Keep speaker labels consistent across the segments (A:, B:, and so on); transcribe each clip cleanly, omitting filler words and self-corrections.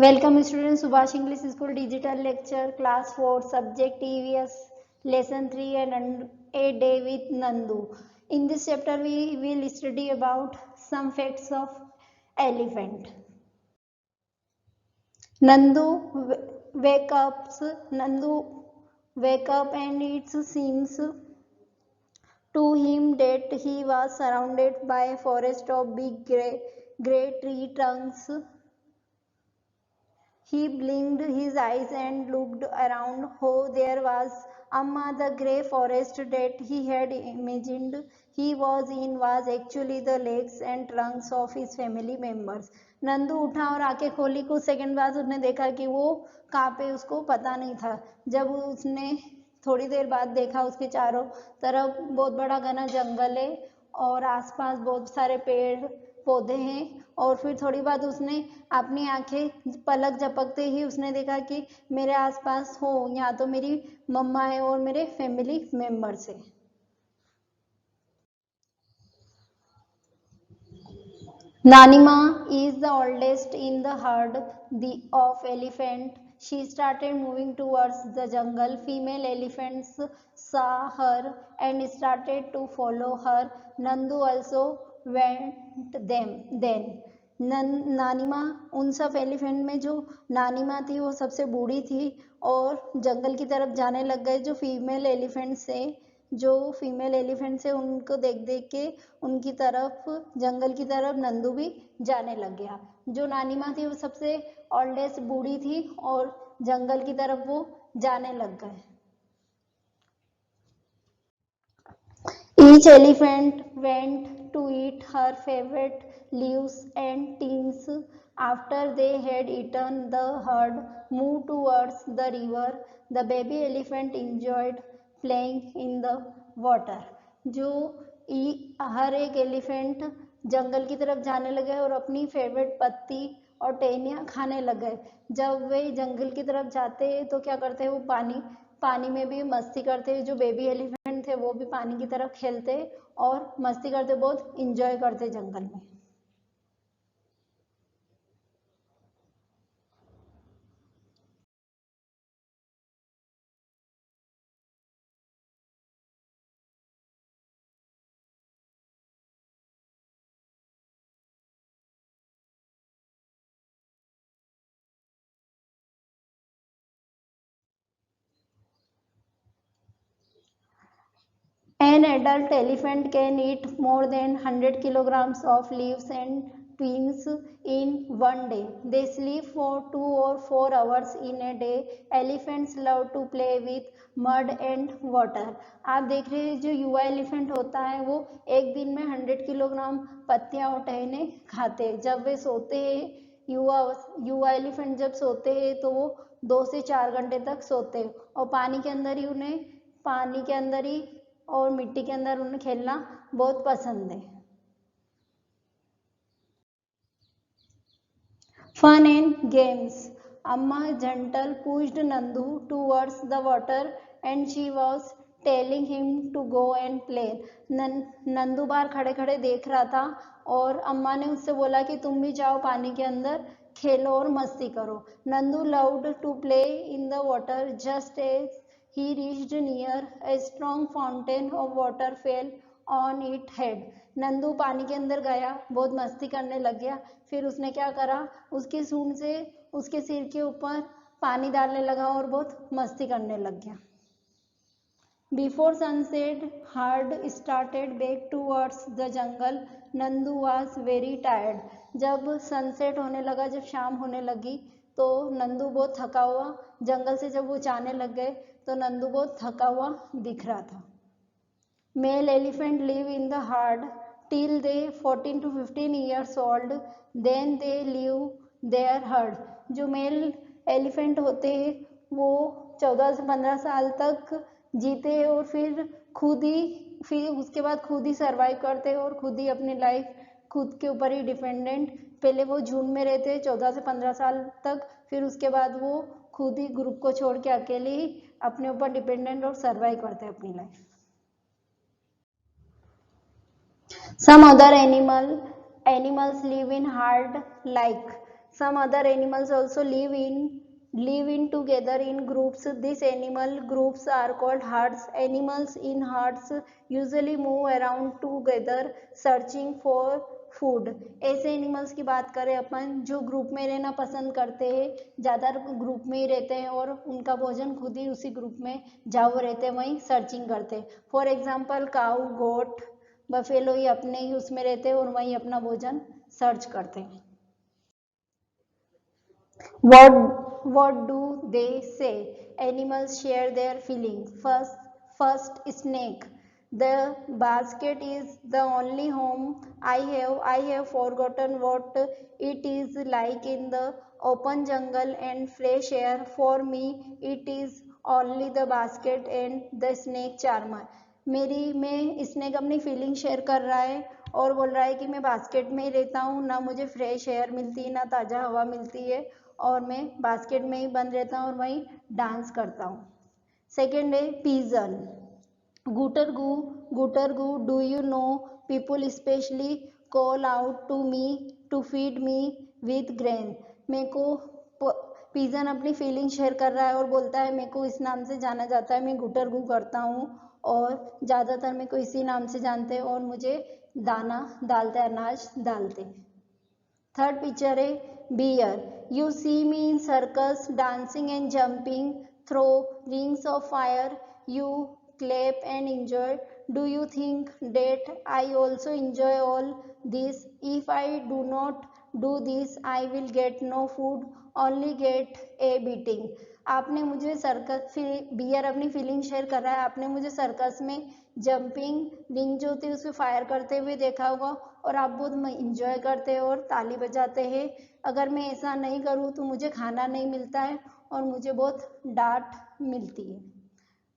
A: Welcome students, Subhash English School Digital Lecture Class 4 Subject EVS Lesson 3 and A Day with Nandu. In this chapter we will study about some facts of elephant. Nandu wake up and it seems to him that he was surrounded by a forest of big grey tree trunks. He blinked his eyes and looked around. Oh, there was Amma, the grey forest that he had imagined he was in was actually the legs and trunks of his family members. Nandu उठा और आंखें खोली। कुछ second बाद उसने देखा कि वो कहाँ पे उसको पता नहीं था। जब उसने थोड़ी देर बाद देखा उसके चारों तरफ बहुत बड़ा घना जंगल है और आसपास बहुत सारे पेड़ पौधे हैं। और फिर थोड़ी बाद उसने अपनी आंखें पलक झपकते ही उसने देखा कि मेरे आसपास हो, यहाँ तो मेरी मम्मा है और मेरे फैमिली मेंबर्स है। Nanima is the oldest in the herd of elephant. She started moving towards the jungle. Female elephants saw her and started to follow her. Nandu also went them. Then नानिमा उन सब elephant में जो नानिमा थी वो सबसे बूढ़ी थी और जंगल की तरफ जाने लग गए। जो फीमेल एलिफेंट से उनको देख देख के उनकी तरफ जंगल की तरफ नंदू भी जाने लग गया। जो नानिमा थी वो सबसे ओल्डेस्ट बूढ़ी थी और जंगल की तरफ वो जाने लग गए। Each elephant went to eat her favorite leaves and twigs. After they had eaten, the herd moved towards the river. The baby elephant enjoyed playing in the water. जो हर एक एलिफेंट जंगल की तरफ जाने लगे और अपनी फेवरेट पत्ती और टहनियाँ खाने लग गए। जब वे जंगल की तरफ जाते तो क्या करते हैं, वो पानी में भी मस्ती करते। जो बेबी एलिफेंट थे वो भी पानी की तरफ खेलते और मस्ती करते, बहुत इंजॉय करते जंगल में। An adult elephant can eat more than 100 kilograms of leaves and twigs in one day. They sleep for 2 or 4 hours in a day. Elephants love to play with mud and water. आप देख रहे हैं जो युवा elephant होता है वो एक दिन में 100 किलोग्राम पत्तियां और टहने खाते हैं। जब वे सोते हैं, युवा एलिफेंट जब सोते हैं तो वो 2 से 4 घंटे तक सोते हैं और पानी के अंदर ही और मिट्टी के अंदर उन्हें खेलना बहुत पसंद है। Fun and games. Amma gentle pushed Nandu towards the water and she was telling him to go and play. Nandu बाहर खड़े खड़े देख रहा था और अम्मा ने उससे बोला कि तुम भी जाओ पानी के अंदर खेलो और मस्ती करो। Nandu loved to play in the water. Just as he reached near, a strong fountain of water fell on its head. Nandu पानी के अंदर गया, बहुत मस्ती करने लग गया। फिर उसने क्या करा, उसकी सूंड से उसके सिर के ऊपर पानी डालने लगा और बहुत मस्ती करने लग गया। Before sunset, herd started back towards the jungle. Nandu was very tired. जब सनसेट होने लगा, जब शाम होने लगी तो नंदू बहुत थका हुआ, जंगल से जब वो जाने लग गए तो नंदू बहुत थका हुआ दिख रहा था। Male elephant live in the herd till they 14 to 15 years old. Then they leave their herd. जो मेल एलिफेंट होते हैं वो 14 से 15 साल तक जीते हैं और फिर उसके बाद खुद ही सर्वाइव करते हैं और खुद ही अपनी लाइफ खुद के ऊपर ही डिपेंडेंट। पहले वो झुंड में रहते हैं 14 से 15 साल तक, फिर उसके बाद वो खुद ही ग्रुप को छोड़ के अकेले ही अपने ऊपर डिपेंडेंट और सर्वाइव करते हैं अपनी life. Some other animals live in herd like Some other animals also live in together in groups. These animal groups are called herds. Animals in herds usually move around together searching for food. ऐसे animals की बात करें अपन जो group में रहना पसंद करते हैं, ज़्यादा ग्रुप में ही रहते हैं और उनका भोजन खुद ही उसी ग्रुप में जहाँ वो रहते हैं वहीं सर्चिंग करते हैं. For example cow, goat, buffalo ये अपने ही उसमें रहते हैं और वहीं अपना भोजन सर्च करते हैं. What do they say? Animals share their feelings. First snake. The basket is the only home I have. I have forgotten what it is like in the open jungle and fresh air. For me, it is only the basket and the snake charmer. मेरी में snake अपनी feeling share कर रहा है और बोल रहा है कि मैं बास्केट में ही रहता हूँ, ना मुझे फ्रेश एयर मिलती है, ना ताज़ा हवा मिलती है और मैं बास्केट में ही बंद रहता हूँ और वहीं डांस करता हूँ. सेकेंड है पीजन. गुटरगू, do you know people specially call out to me to feed me with grain. मेरे को पीजन अपनी फीलिंग शेयर कर रहा है और बोलता है मेरे को इस नाम से जाना जाता है, मैं गुटरगू करता हूँ और ज़्यादातर मेरे को इसी नाम से जानते हैं और मुझे दाना डालते, अनाज डालते. थर्ड पिक्चर है beer. You see me in circus dancing and jumping through rings of fire. You clap and enjoy. Do you think that I also enjoy all this? If I do not do this, I will get no food, only get a beating. आपने मुझे circus, beer अपनी feeling share कर रहा है, आपने मुझे circus में jumping ring जो होती है उसमें फायर करते हुए देखा होगा और आप बहुत इंजॉय करते हैं और ताली बजाते हैं. अगर मैं ऐसा नहीं करूँ तो मुझे खाना नहीं मिलता है और मुझे बहुत डांट मिलती है.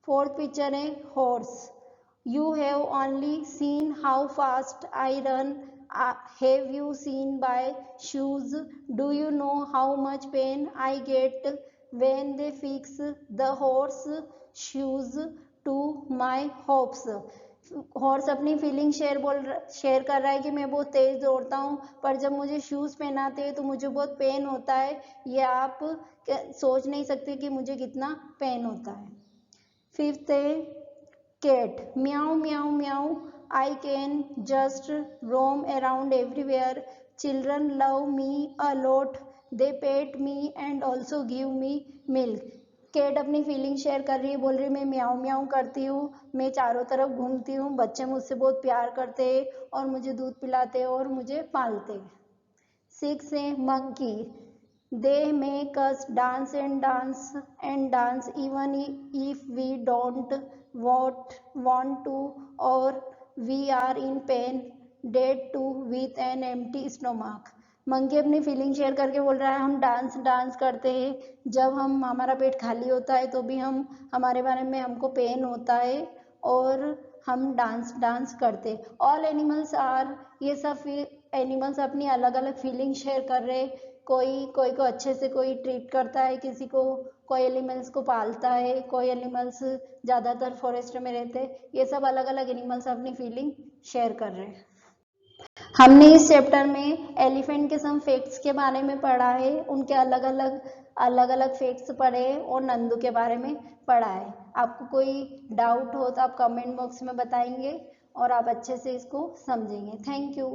A: फोर्थ पिक्चर है horse. You have only seen how fast I run. Have you seen by shoes. Do you know how much pain I get when they fix the horse shoes to my hops. Horse अपनी feeling share कर रहा है कि मैं बहुत तेज दौड़ता हूँ पर जब मुझे शूज़ पहनाते हैं तो मुझे बहुत पेन होता है. ये आप सोच नहीं सकते कि मुझे कितना पेन होता है. फिफ्थ है कैट. म्याऊ म्याऊ म्याऊ. I can just roam around everywhere. Children love me a lot. They pet me and also give me milk. Cat अपनी फीलिंग शेयर कर रही है, बोल रही है मैं म्याऊ म्याऊ करती हूँ, मैं चारों तरफ घूमती हूँ, बच्चे मुझसे बहुत प्यार करते हैं और मुझे दूध पिलाते हैं और मुझे पालते हैं. 6 है monkey. They make us dance and dance and dance even if we don't want to और we are in pain, dead to with an empty stomach. Monkey अपनी फीलिंग शेयर करके बोल रहा है हम डांस करते हैं, जब हमारा पेट खाली होता है तो भी हमारे बारे में हमको पेन होता है और हम डांस करते. ऑल एनिमल्स आर, ये सब एनिमल्स अपनी अलग अलग फीलिंग शेयर कर रहे. कोई को अच्छे से कोई ट्रीट करता है, किसी को, कोई एनिमल्स को पालता है, कोई एनिमल्स ज़्यादातर फॉरेस्ट में रहते हैं. ये सब अलग अलग एनिमल्स अपनी फीलिंग शेयर कर रहे हैं. हमने इस चैप्टर में एलिफेंट के सम फैक्ट्स के बारे में पढ़ा है, उनके अलग अलग फैक्ट्स पढ़े और नंदू के बारे में पढ़ा है. आपको कोई डाउट हो तो आप कमेंट बॉक्स में बताएंगे और आप अच्छे से इसको समझेंगे. Thank you.